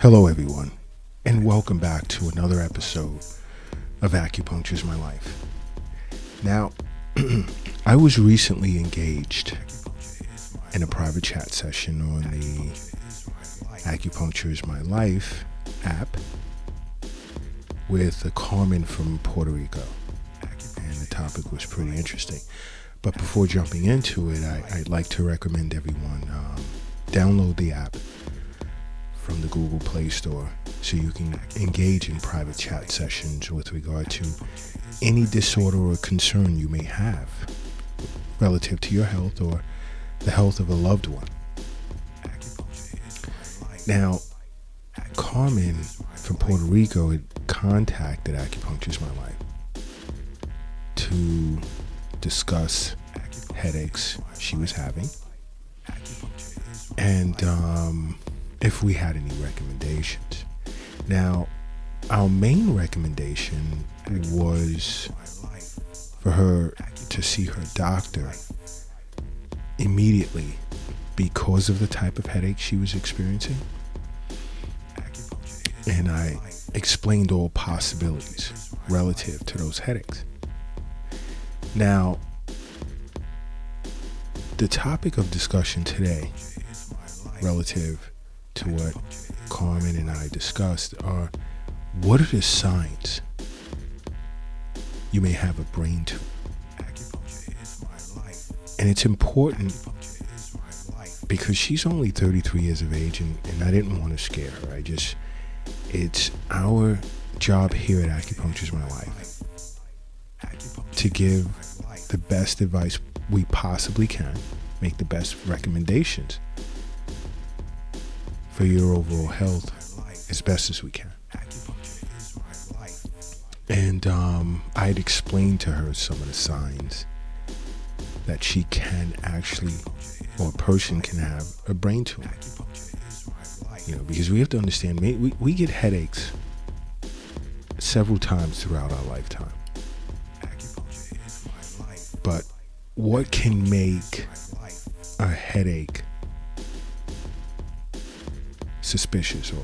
Hello, everyone, and welcome back to another episode of Acupuncture is My Life. Now, I was recently engaged in a private chat session on the Acupuncture is My Life app with Carmen from Puerto Rico, and the topic was pretty interesting. But before jumping into it, I'd like to recommend everyone download the app from the Google Play Store so you can engage in private chat sessions with regard to any disorder or concern you may have relative to your health or the health of a loved one. Now, Carmen from Puerto Rico had contacted Acupuncture is My Life to discuss headaches she was having and if we had any recommendations. Now, our main recommendation was for her to see her doctor immediately because of the type of headache she was experiencing. And I explained all possibilities relative to those headaches. Now, the topic of discussion today relative to what Carmen and I discussed are, what are the signs you may have a brain tumor? And it's important because she's only 33 years of age, and I didn't want to scare her. It's our job here at Acupuncture is My Life to give the best advice we possibly can, make the best recommendations for your overall health as best as we can. And I had explained to her some of the signs that she can actually, or a person can have a brain tumor. Because we have to understand, we get headaches several times throughout our lifetime. But what can make a headache suspicious or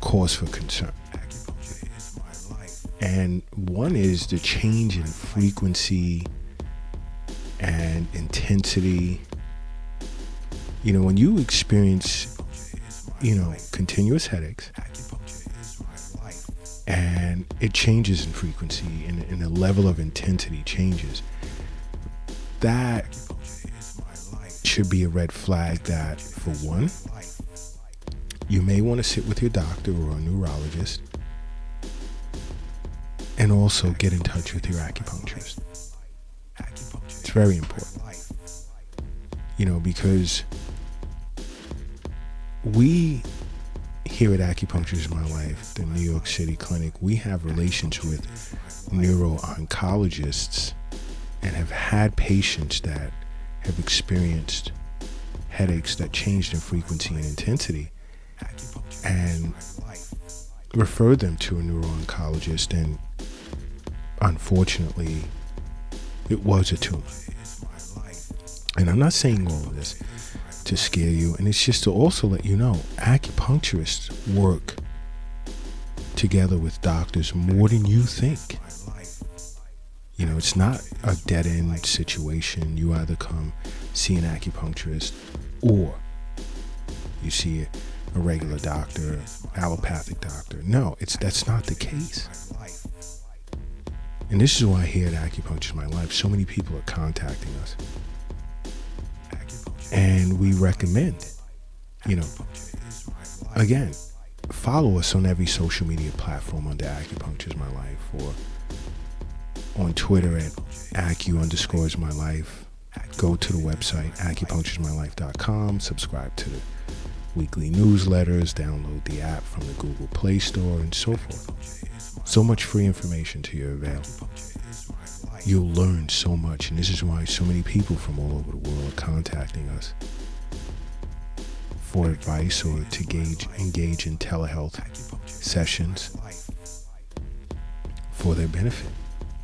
cause for concern? And one is the change in frequency and intensity. When you experience, continuous headaches and it changes in frequency and the level of intensity changes, that should be a red flag that, for one, you may want to sit with your doctor or a neurologist and also get in touch with your acupuncturist. It's very important, because we here at Acupuncture is My Life, the New York City clinic, we have relations with neuro-oncologists and have had patients that have experienced headaches that changed in frequency and intensity and referred them to a neuro-oncologist, and unfortunately it was a tumor. And I'm not saying all of this to scare you, and it's just to also let you know acupuncturists work together with doctors more than you think. It's not a dead-end situation. You either come see an acupuncturist or you see a regular doctor, allopathic doctor. No, that's not the case. And this is why here at Acupuncture is My Life, so many people are contacting us. And we recommend, again, follow us on every social media platform under Acupuncture is My Life, or on Twitter at acu_is_my_life. Go to the website, acupunctureismylife.com, subscribe to the weekly newsletters, download the app from the Google Play Store, and so forth. So much free information to your avail. You'll learn so much, and this is why so many people from all over the world are contacting us for advice or to engage in telehealth sessions for their benefit.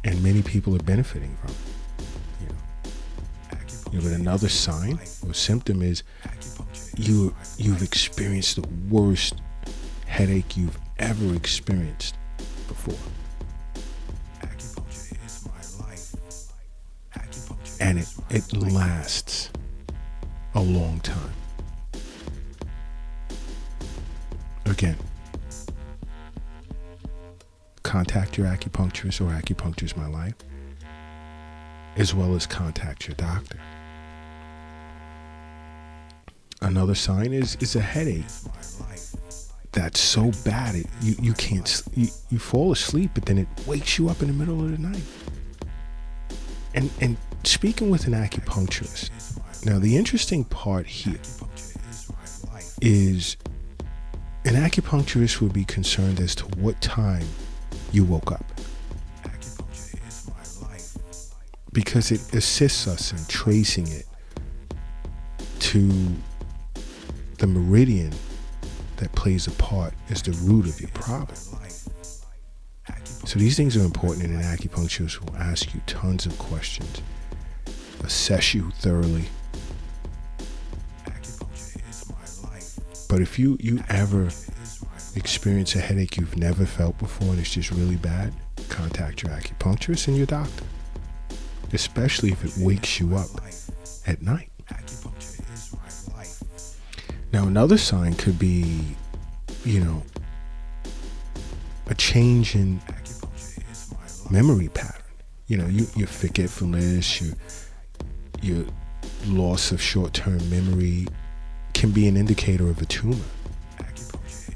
And many people are benefiting from it. But another sign or symptom is you've experienced the worst headache you've ever experienced before. And it lasts a long time. Again, contact your acupuncturist or Acupuncture is My Life, as well as contact your doctor. Another sign is a headache that's so bad you can't you fall asleep, but then it wakes you up in the middle of the night. And speaking with an acupuncturist, now the interesting part here is an acupuncturist would be concerned as to what time you woke up, because it assists us in tracing it to the meridian that plays a part as the root of your problem. So these things are important, and an acupuncturist will ask you tons of questions, assess you thoroughly. But if you ever experience a headache you've never felt before and it's just really bad, contact your acupuncturist and your doctor, especially if it wakes you up at night. Now, another sign could be, a change in memory pattern. Your forgetfulness, your loss of short-term memory can be an indicator of a tumor,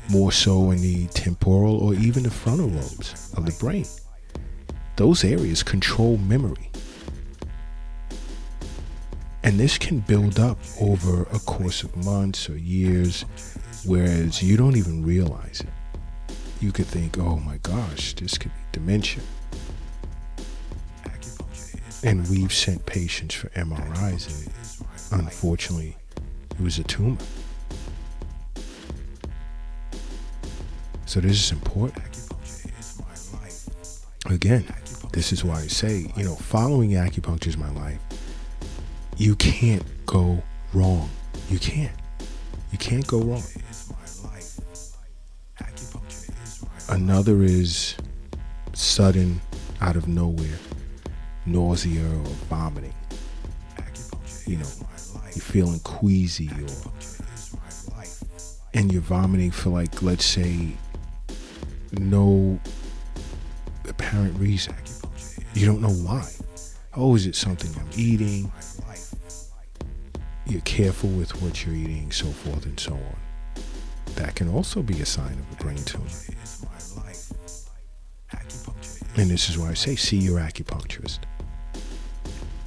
more so in the temporal or even the frontal lobes of the brain. Those areas control memory. And this can build up over a course of months or years, whereas you don't even realize it. You could think, oh my gosh, this could be dementia. And we've sent patients for MRIs, and unfortunately, it was a tumor. So this is important. Again, this is why I say, following acupuncture is my life. You can't go wrong. You can't go wrong. Another is sudden, out of nowhere, nausea or vomiting. You're feeling queasy, and you're vomiting for let's say, no apparent reason. You don't know why. Oh, is it something I'm eating? You're careful with what you're eating, so forth and so on. That can also be a sign of a brain tumor. And this is why I say, see your acupuncturist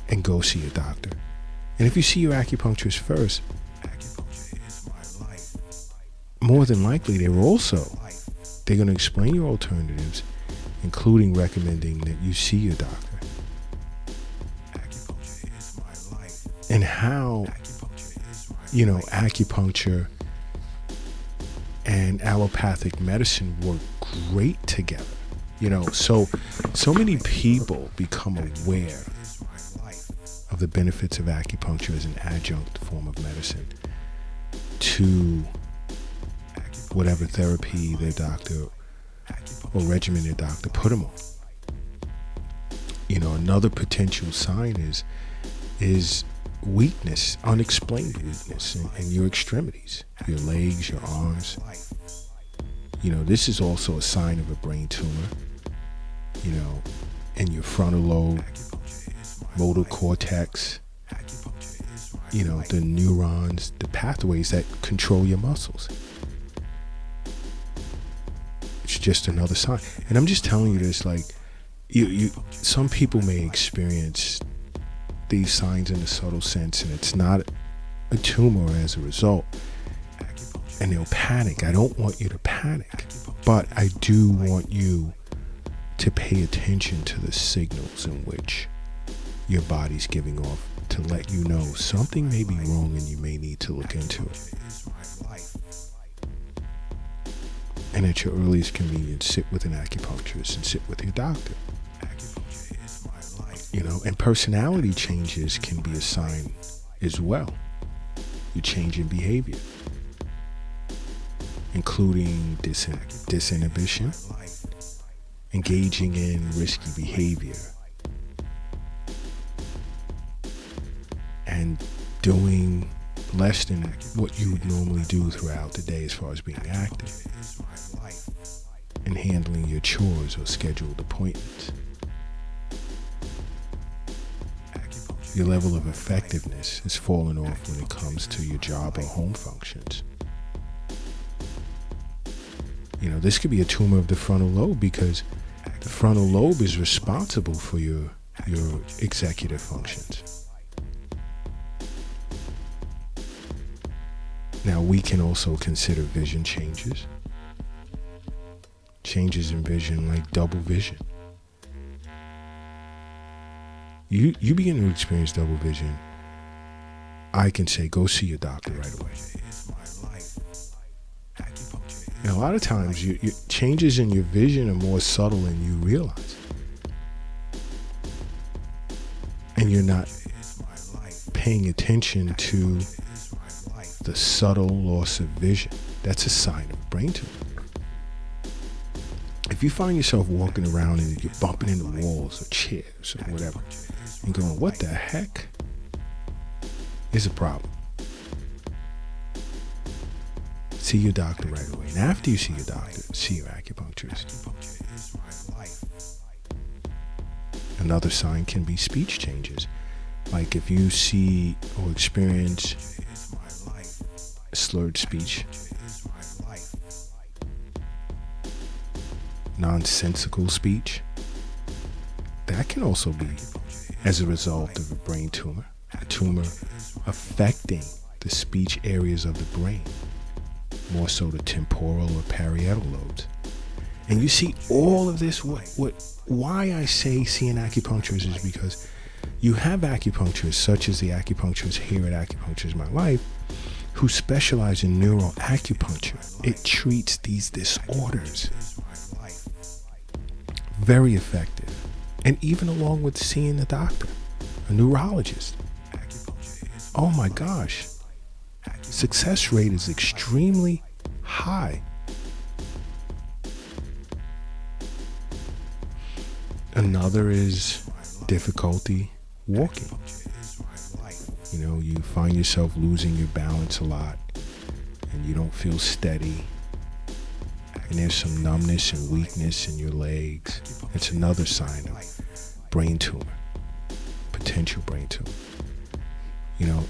and go see a doctor. And if you see your acupuncturist first, more than likely they're going to explain your alternatives, including recommending that you see your doctor. And how, acupuncture and allopathic medicine work great together. So many people become aware of the benefits of acupuncture as an adjunct form of medicine to whatever therapy their doctor or regimen their doctor put them on. Another potential sign is weakness, unexplained weakness in your extremities, your legs, your arms. This is also a sign of a brain tumor, in your frontal lobe, motor cortex, the neurons, the pathways that control your muscles. It's just another sign. And I'm just telling you this, some people may experience these signs in a subtle sense, and it's not a tumor as a result, and they'll panic. I don't want you to panic, but I do want you to pay attention to the signals in which your body's giving off to let you know something may be wrong and you may need to look into it. And at your earliest convenience, sit with an acupuncturist and sit with your doctor. And personality changes can be a sign as well. You change in behavior. including disinhibition, engaging in risky behavior, and doing less than what you would normally do throughout the day as far as being active, and handling your chores or scheduled appointments. Your level of effectiveness is falling off when it comes to your job or home functions. This could be a tumor of the frontal lobe, because the frontal lobe is responsible for your executive functions. Now, we can also consider vision changes in vision, like double vision. You begin to experience double vision, I can say go see your doctor right away. And a lot of times, your changes in your vision are more subtle than you realize. And you're not paying attention to the subtle loss of vision. That's a sign of brain tumor. If you find yourself walking around and you're bumping into walls or chairs or whatever, and going, what the heck, is a problem. See your doctor right away. And after you see your doctor, see your acupuncturist. Another sign can be speech changes. Like if you see or experience slurred speech, nonsensical speech, that can also be as a result of a brain tumor, a tumor affecting the speech areas of the brain, more so the temporal or parietal lobes. And you see all of this. Why I say see an acupuncturist is because you have acupuncturists, such as the acupuncturist here at Acupuncture is My Life, who specialize in neuroacupuncture. It treats these disorders. Very effective. And even along with seeing the doctor, a neurologist. Oh my gosh. Success rate is extremely high. Another is difficulty walking. You find yourself losing your balance a lot and you don't feel steady. And there's some numbness and weakness in your legs. It's another sign of brain tumor, potential brain tumor.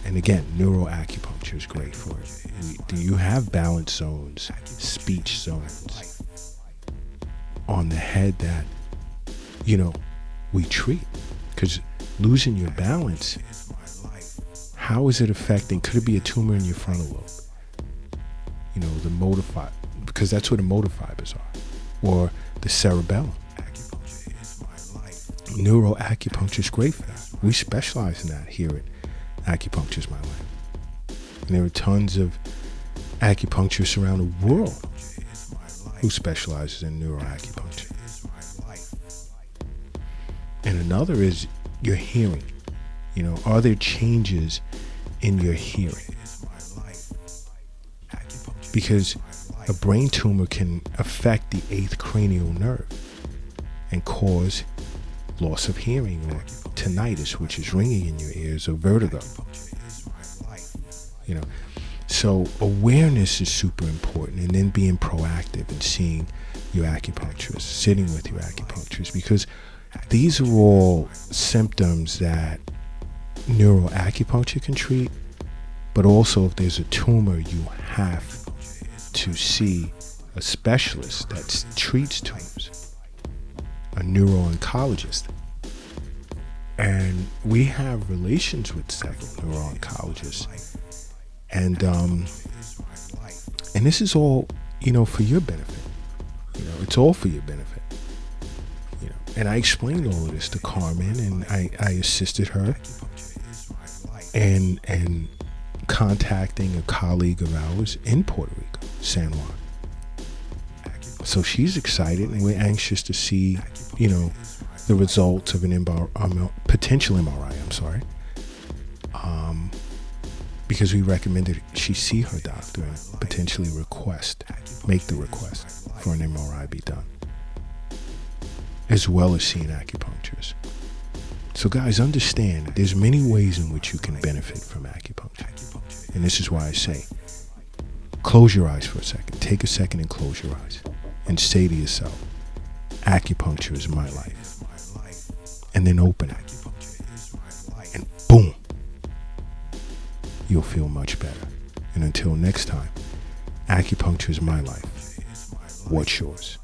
And again, neuroacupuncture is great for it. Do you have balance zones, speech zones on the head that, we treat? Because losing your balance, how is it affecting? Could it be a tumor in your frontal lobe? The motor fiber, because that's where the motor fibers are, or the cerebellum. Neuroacupuncture is great for that. We specialize in that here at Acupuncture is My Life. And there are tons of acupuncturists around the world who specializes in neuroacupuncture. And another is your hearing. Are there changes in your hearing? Because a brain tumor can affect the 8th cranial nerve and cause loss of hearing or tinnitus, which is ringing in your ears, or vertigo. So awareness is super important, and then being proactive and seeing your acupuncturist, sitting with your acupuncturist, because these are all symptoms that neuroacupuncture can treat, but also if there's a tumor, you have to see a specialist that treats tumors, a neuro-oncologist. And we have relations with several neuro-oncologists. And this is all, for your benefit. It's all for your benefit. And I explained all of this to Carmen, and I assisted her in contacting a colleague of ours in Puerto Rico, San Juan. So she's excited, and we're anxious to see, the results of an potential MRI. because we recommended she see her doctor and potentially make the request for an MRI be done, as well as seeing acupuncturists. So guys, understand there's many ways in which you can benefit from acupuncture. And this is why I say, close your eyes for a second. Take a second and close your eyes and say to yourself, acupuncture is my life. And then open it. And boom, you'll feel much better. And until next time, acupuncture is my life. What's yours?